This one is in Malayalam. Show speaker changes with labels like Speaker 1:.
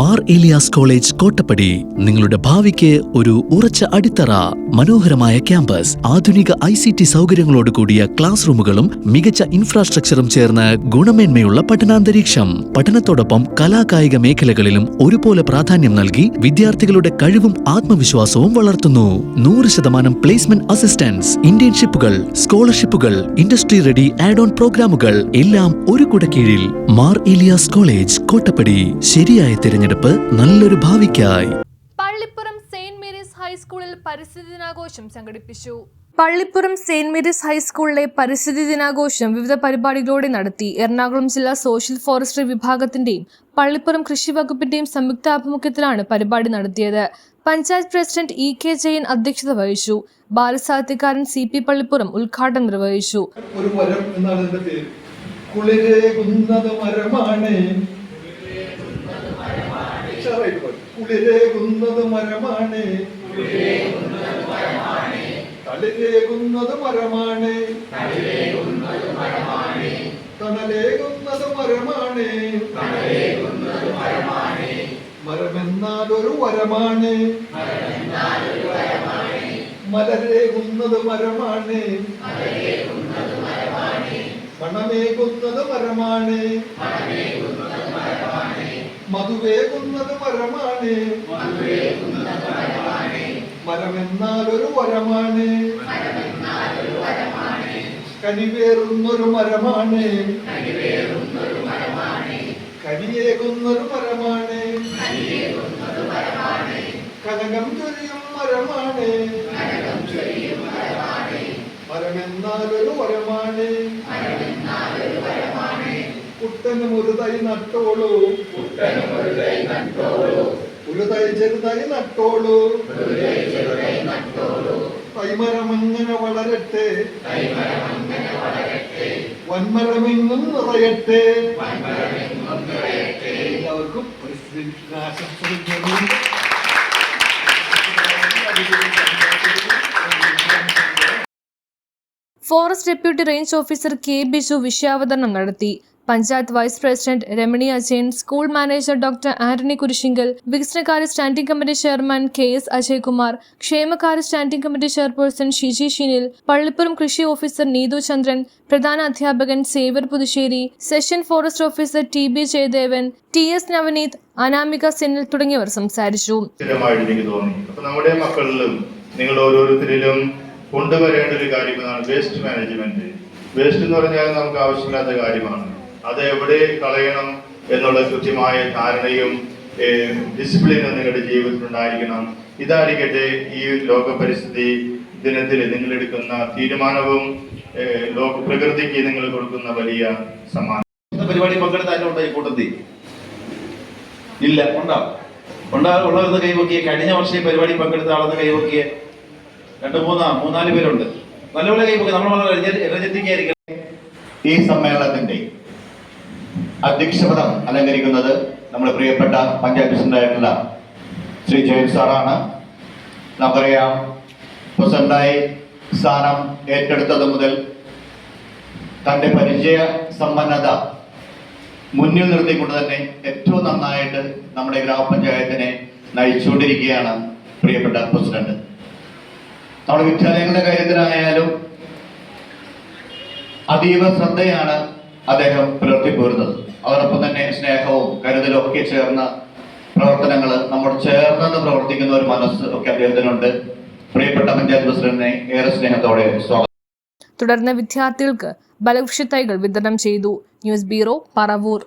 Speaker 1: മാർ ഏലിയാസ് കോളേജ് കോട്ടപ്പടി നിങ്ങളുടെ ഭാവിക്ക് ഒരു ഉറച്ച അടിത്തറ. മനോഹരമായ ക്യാമ്പസ്, ആധുനിക ICT സൗകര്യങ്ങളോട് കൂടിയ ക്ലാസ് റൂമുകളും മികച്ച ഇൻഫ്രാസ്ട്രക്ചറും ചേർന്ന് ഗുണമേന്മയുള്ള പഠനാന്തരീക്ഷം. പഠനത്തോടൊപ്പം കലാകായിക മേഖലകളിലും ഒരുപോലെ പ്രാധാന്യം നൽകി വിദ്യാർത്ഥികളുടെ കഴിവും ആത്മവിശ്വാസവും വളർത്തുന്നു. 100% പ്ലേസ്മെന്റ് അസിസ്റ്റൻസ്, ഇന്റേൺഷിപ്പുകൾ, സ്കോളർഷിപ്പുകൾ, ഇൻഡസ്ട്രി റെഡി ആഡ് ഓൺ പ്രോഗ്രാമുകൾ എല്ലാം ഒരു കുടക്കീഴിൽ. മാർ ഏലിയാസ് കോളേജ് കോട്ടപ്പടി. ശരിയായ തിരഞ്ഞെടുപ്പ് നല്ലൊരു ഭാവിക്കായി.
Speaker 2: പള്ളിപ്പുറം സെന്റ് മേരീസ് ഹൈസ്കൂളിൽ പരിസ്ഥിതി ദിനാഘോഷം സംഘടിപ്പിച്ചു. പള്ളിപ്പുറം സെന്റ് മേരീസ് ഹൈസ്കൂളിലെ പരിസ്ഥിതി ദിനാഘോഷം വിവിധ പരിപാടികളോടെ നടത്തി. എറണാകുളം ജില്ലാ സോഷ്യൽ ഫോറസ്ട്രി വിഭാഗത്തിന്റെയും പള്ളിപ്പുറം കൃഷി വകുപ്പിന്റെയും സംയുക്താഭിമുഖ്യത്തിലാണ് പരിപാടി നടത്തിയത്. പഞ്ചായത്ത് പ്രസിഡന്റ് EK ജയൻ അധ്യക്ഷത വഹിച്ചു. ബാലസാഹിത്യകാരൻ CP പള്ളിപ്പുറം ഉദ്ഘാടനം നിർവഹിച്ചു.
Speaker 3: കുളിരേകുന്നത് മരമാണ്, തളിരേകുന്നത് മരമാണ്, തണലേകുന്നത് മരമാണ്. മരമെന്നാൽ ഒരു വരമാണ്, മലരേകുന്നത് മരമാണ്, മണമേകുന്നത് മരമാണ്, മധുവേകുന്നത് മരമാണ്. മരമെന്നാൽ ഒരു വരമാണ്, കനിവേറുന്നൊരു മരമാണ്, കനിയേകുന്നൊരു മരമാണ്, കനകം ചൊരിയും മരമാണ്. മരമെന്നാൽ ഒരു വരമാണ്, കുട്ടനും ഒരു തൈ നട്ടോളൂ, ഒരു തൈ ചെറുതായി നട്ടോളൂ. തൈമരമങ്ങനെ വളരട്ടെ, വൻമരമെങ്ങും നിറയട്ടെ. എല്ലാവർക്കും
Speaker 2: forest deputy range officer K Biju വിഷയാവതരണം നടത്തി. Panchayat vice president Ramani Ajayan, school manager doctor Antony Kurisinkal, വികസനകാര്യ standing committee chairman KS Ajaykumar, ക്ഷേമകാര്യ standing committee chairperson Shiji Shinil, Pallipuram കൃഷി ഓഫീസർ നീതു ചന്ദ്രൻ, പ്രധാന അധ്യാപകൻ Xavier Puthussery, section forest officer TB Jayadevan, TS Navaneeth, Anamika Sennil തുടങ്ങിയവർ സംസാരിച്ചു.
Speaker 4: നമ്മുടെ മക്കളിലും നിങ്ങൾ ഓരോരുത്തരിലും കൊണ്ടുവരേണ്ട ഒരു കാര്യമാണ് വേസ്റ്റ് മാനേജ്മെന്റ്. വേസ്റ്റ് എന്ന് പറഞ്ഞാൽ നമുക്ക് ആവശ്യമില്ലാത്ത കാര്യമാണ്. അത് എവിടെ കളയണം എന്നുള്ള കൃത്യമായ ധാരണയും ഡിസിപ്ലിനും നിങ്ങളുടെ ജീവിതത്തിൽ ഉണ്ടായിരിക്കണം. ഇതായിരിക്കട്ടെ ഈ ലോക പരിസ്ഥിതി ദിനത്തിൽ നിങ്ങൾ എടുക്കുന്ന തീരുമാനവും ലോക പ്രകൃതിക്ക് നിങ്ങൾ കൊടുക്കുന്ന വലിയ സമ്മാനം.
Speaker 5: പരിപാടി പങ്കെടുത്താലുണ്ടോ ഈ കൂട്ടത്തിൽ? ഇല്ല, ഉള്ളവരെന്ന് കൈവക്കിയ. കഴിഞ്ഞ വർഷം ഈ പരിപാടി പങ്കെടുത്ത ആളെന്ന് കൈവക്കിയ 2-3-4 പേരുണ്ട്. നല്ലപോലെ കൈവക്കുക. നമ്മൾ വളരെ എനർജറ്റിക് ആയിരിക്കണം.
Speaker 6: ഈ സമ്മേളനത്തിന്റെ അധ്യക്ഷപദം അലങ്കരിക്കുന്നത് നമ്മുടെ പ്രിയപ്പെട്ട പഞ്ചായത്ത് പ്രസിഡന്റായിട്ടുള്ള ശ്രീ ജയൻ സാറാണ്. നമുക്കറിയാം, പ്രസിഡന്റായി സ്ഥാനം ഏറ്റെടുത്തത് മുതൽ തന്റെ പരിചയ സമ്പന്നത മുന്നിൽ നിർത്തിക്കൊണ്ട് തന്നെ ഏറ്റവും നന്നായിട്ട് നമ്മുടെ ഗ്രാമപഞ്ചായത്തിനെ നയിച്ചുകൊണ്ടിരിക്കുകയാണ് പ്രിയപ്പെട്ട പ്രസിഡന്റ്. നമ്മുടെ വിദ്യാലയങ്ങളുടെ കാര്യത്തിലായാലും അതീവ ശ്രദ്ധയാണ് അദ്ദേഹം പുലർത്തിപ്പോരുന്നത്. അതോടൊപ്പം തന്നെ സ്നേഹവും കരുതലും ഒക്കെ ചേർന്ന പ്രവർത്തനങ്ങൾ, നമ്മൾ ചേർന്ന് പ്രവർത്തിക്കുന്ന ഒരു മനസ്സ് ഒക്കെ അദ്ദേഹത്തിനുണ്ട്. പ്രിയപ്പെട്ട പഞ്ചായത്ത് പ്രസിഡന്റിനെ ഏറെ സ്നേഹത്തോടെ സ്വാഗതം.
Speaker 2: തുടർന്ന് വിദ്യാർത്ഥികൾക്ക് ബലവൃക്ഷ തൈകൾ വിതരണം ചെയ്തു. News bureau, Paravur.